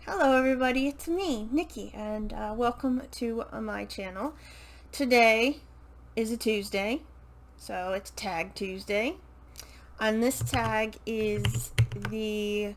Hello everybody, it's me, Nikki, and welcome to my channel. Today is a Tuesday, so it's Tag Tuesday, and this tag is the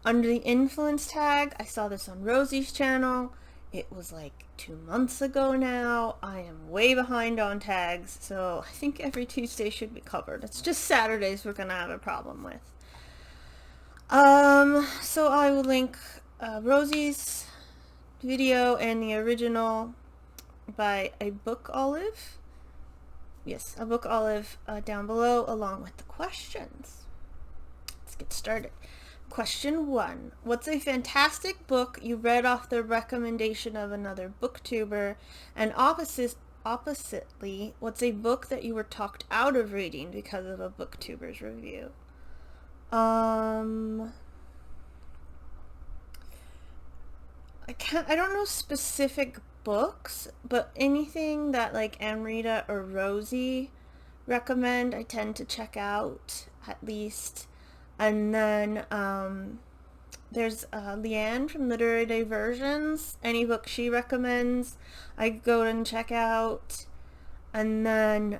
Under the Influence tag. I saw this on Rosie's channel. It was like 2 months ago now. I am way behind on tags, so I think every Tuesday should be covered. It's just Saturdays we're gonna have a problem with. So I will link Rosie's video and the original by a book olive. Yes, a book olive down below, along with the questions. Let's get started. Question 1. What's a fantastic book you read off the recommendation of another booktuber? And oppositely, what's a book that you were talked out of reading because of a booktuber's review? I don't know specific books, but anything that like Amrita or Rosie recommend, I tend to check out at least. And then there's Leanne from Literary Diversions. Any book she recommends, I go and check out. And then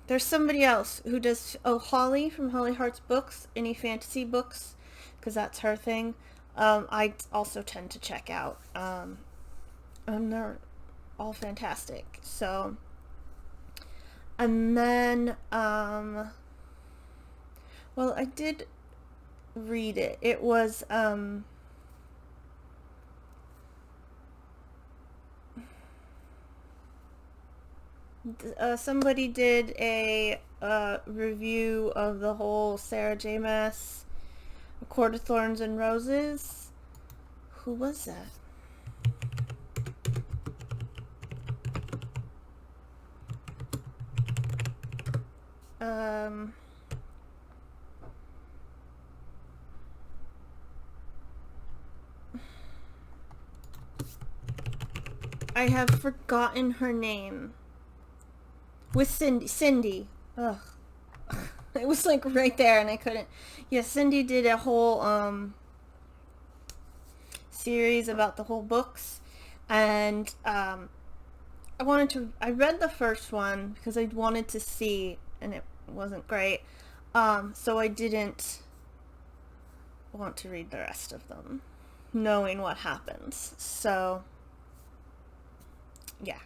there's somebody else who does, Holly from Holly Hearts Books, any fantasy books, because that's her thing. I also tend to check out, and they're all fantastic. So, and then, well, I did read it. It was, somebody did a review of the whole Sarah J. Maas A Court of Thorns and Roses. Who was that? I have forgotten her name. With Cindy. Ugh. It was like right there and I couldn't. Yeah, Cindy did a whole series about the whole books, and I read the first one because I wanted to see, and it wasn't great. So I didn't want to read the rest of them, knowing what happens. So yeah.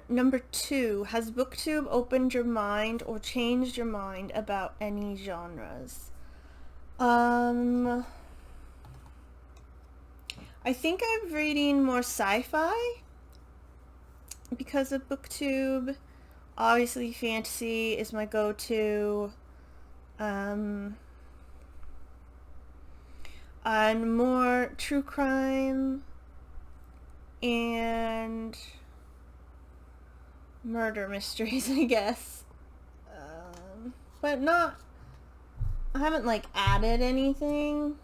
Number 2, has Booktube opened your mind or changed your mind about any genres? I think I'm reading more sci-fi because of Booktube. Obviously, fantasy is my go-to. And more true crime and murder mysteries, I guess. But not, I haven't like added anything.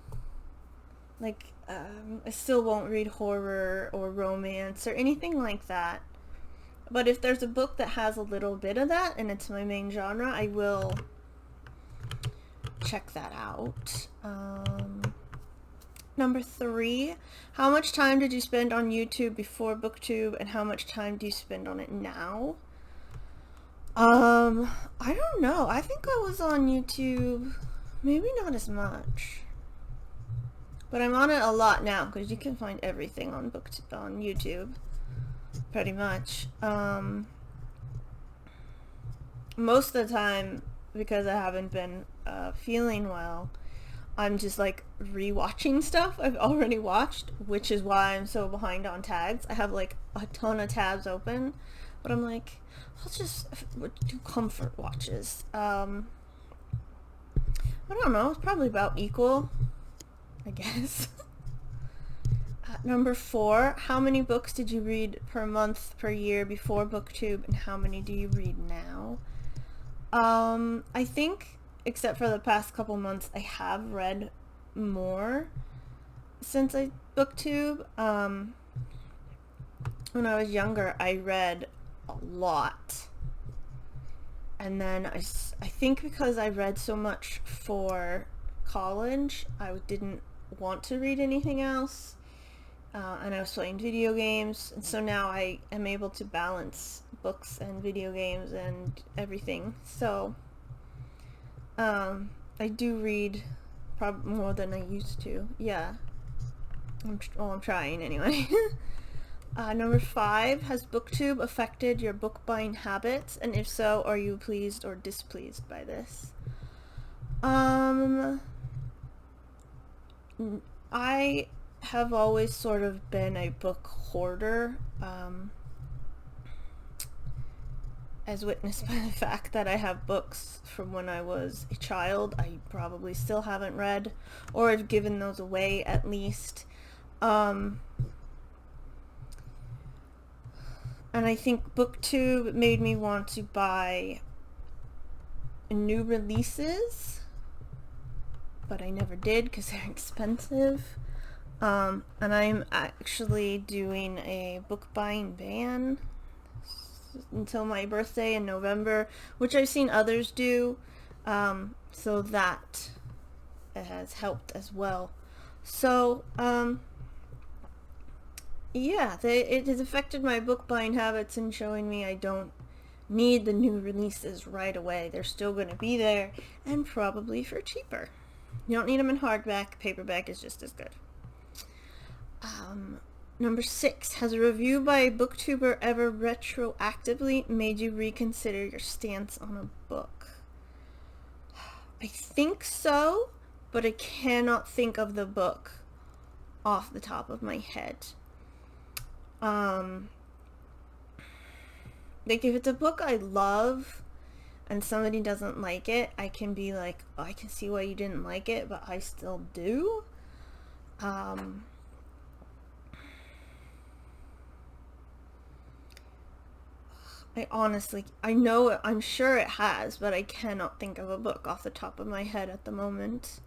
Like, I still won't read horror or romance or anything like that. But if there's a book that has a little bit of that and it's my main genre, I will check that out. Number 3, how much time did you spend on YouTube before Booktube, and how much time do you spend on it now? I don't know. I think I was on YouTube maybe not as much. But I'm on it a lot now because you can find everything on YouTube pretty much. Most of the time, because I haven't been feeling well, I'm just like rewatching stuff I've already watched, which is why I'm so behind on tags. I have like a ton of tabs open, but I'm like, I'll just do comfort watches. I don't know, it's probably about equal, I guess. Number 4, how many books did you read per month, per year before Booktube, and how many do you read now? I think, except for the past couple months, I have read more since I Booktube. When I was younger, I read a lot. And then I think because I read so much for college, I didn't want to read anything else. And I was playing video games, and so now I am able to balance books and video games and everything. So I do read probably more than I used to. Yeah, I'm trying anyway. Number 5, has Booktube affected your book buying habits? And if so, are you pleased or displeased by this? I have always sort of been a book hoarder, as witnessed by the fact that I have books from when I was a child I probably still haven't read, or I've given those away at least. And I think Booktube made me want to buy new releases, but I never did because they're expensive. And I'm actually doing a book buying ban until my birthday in November, which I've seen others do, so that has helped as well. So, yeah, it has affected my book buying habits and showing me I don't need the new releases right away. They're still going to be there, and probably for cheaper. You don't need them in hardback. Paperback is just as good. Number 6, has a review by a booktuber ever retroactively made you reconsider your stance on a book? I think so, but I cannot think of the book off the top of my head. Like, if it's a book I love and somebody doesn't like it, I can be like, oh, I can see why you didn't like it, but I still do. I'm sure it has, but I cannot think of a book off the top of my head at the moment.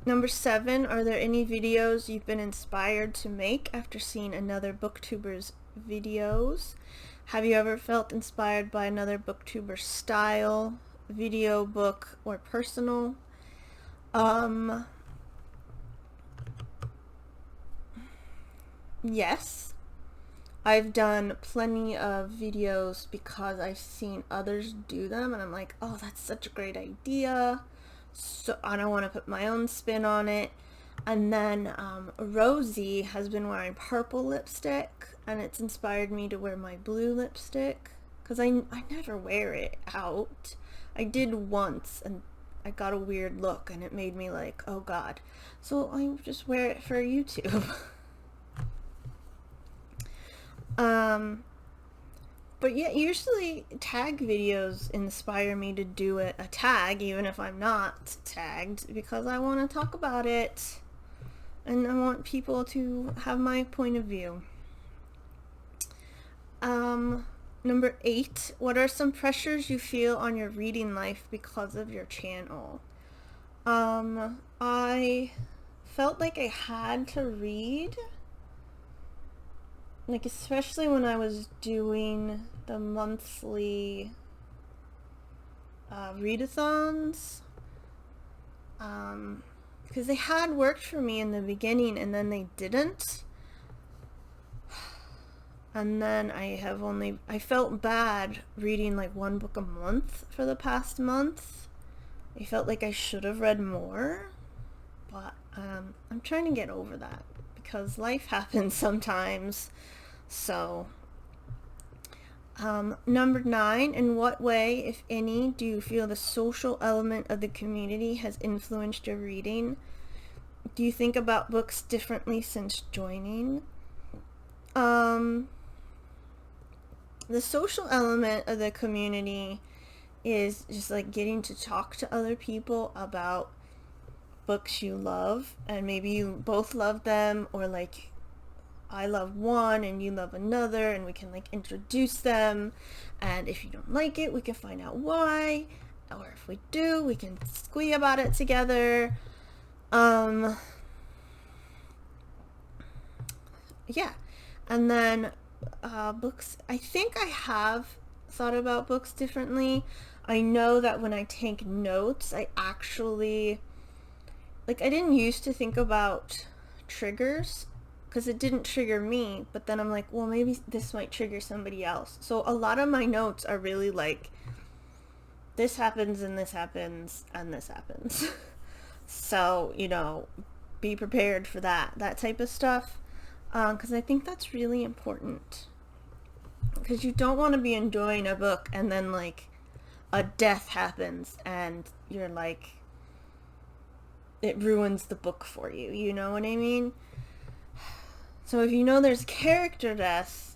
Number 7, are there any videos you've been inspired to make after seeing another booktuber's videos? Have you ever felt inspired by another booktuber's style, video, book, or personal? Yes. I've done plenty of videos because I've seen others do them, and I'm like, oh, that's such a great idea. So I don't want to put my own spin on it. And then Rosie has been wearing purple lipstick, and it's inspired me to wear my blue lipstick because I never wear it out. I did once, and I got a weird look, and it made me like, oh god. So I just wear it for YouTube. But yeah, usually tag videos inspire me to do a tag, even if I'm not tagged, because I want to talk about it, and I want people to have my point of view. Number 8, what are some pressures you feel on your reading life because of your channel? I felt like I had to read, like, especially when I was doing the monthly readathons, because they had worked for me in the beginning and then they didn't, and then I felt bad reading like one book a month for the past month. I felt like I should have read more, but I'm trying to get over that because life happens sometimes. So, number 9, in what way, if any, do you feel the social element of the community has influenced your reading? Do you think about books differently since joining? The social element of the community is just like getting to talk to other people about books you love, and maybe you both love them, or like I love one and you love another, and we can like introduce them, and if you don't like it, we can find out why, or if we do, we can squee about it together. Yeah. And then books, I think I have thought about books differently. I know that when I take notes, I actually, like, I didn't used to think about triggers because it didn't trigger me, but then I'm like, well, maybe this might trigger somebody else. So a lot of my notes are really like, this happens and this happens and this happens. So, you know, be prepared for that type of stuff, because I think that's really important, because you don't want to be enjoying a book and then like a death happens and you're like, it ruins the book for you, you know what I mean? So if you know there's character death,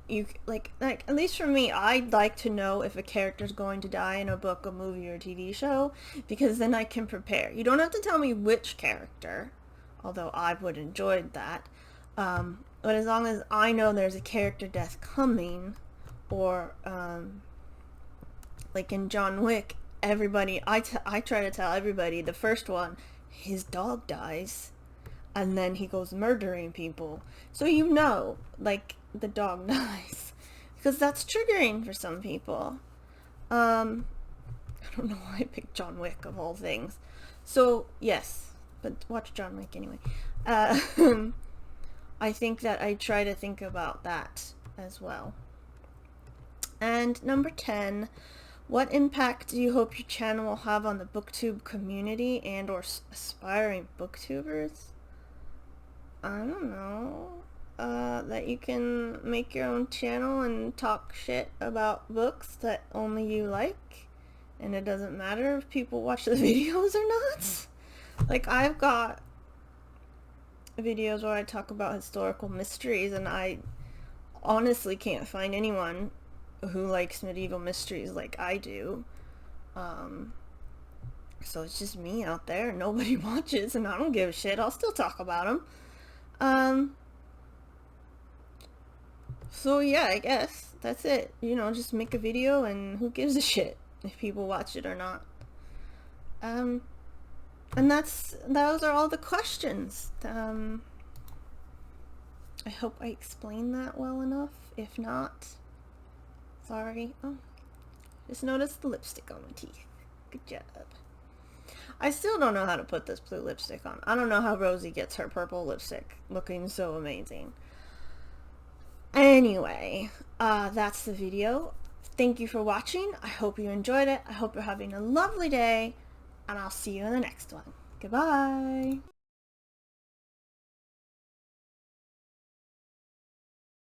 you like at least for me, I'd like to know if a character's going to die in a book, a movie, or a TV show, because then I can prepare. You don't have to tell me which character, although I would enjoy that, but as long as I know there's a character death coming, or like in John Wick, everybody, I try to tell everybody the first one, his dog dies, and then he goes murdering people, so you know, like, the dog dies, because that's triggering for some people. I don't know why I picked John Wick of all things. So yes, but watch John Wick anyway. I think that I try to think about that as well. And number 10, what impact do you hope your channel will have on the Booktube community and or aspiring Booktubers? I don't know. That you can make your own channel and talk shit about books that only you like, and it doesn't matter if people watch the videos or not. Like, I've got videos where I talk about historical mysteries, and I honestly can't find anyone who likes medieval mysteries like I do. So it's just me out there, nobody watches, and I don't give a shit. I'll still talk about them. So yeah, I guess that's it. You know, just make a video and who gives a shit if people watch it or not. And those are all the questions. I hope I explained that well enough. If not, sorry. Oh, just noticed the lipstick on my teeth. Good job. I still don't know how to put this blue lipstick on. I don't know how Rosie gets her purple lipstick looking so amazing. Anyway, that's the video. Thank you for watching. I hope you enjoyed it. I hope you're having a lovely day, and I'll see you in the next one. Goodbye.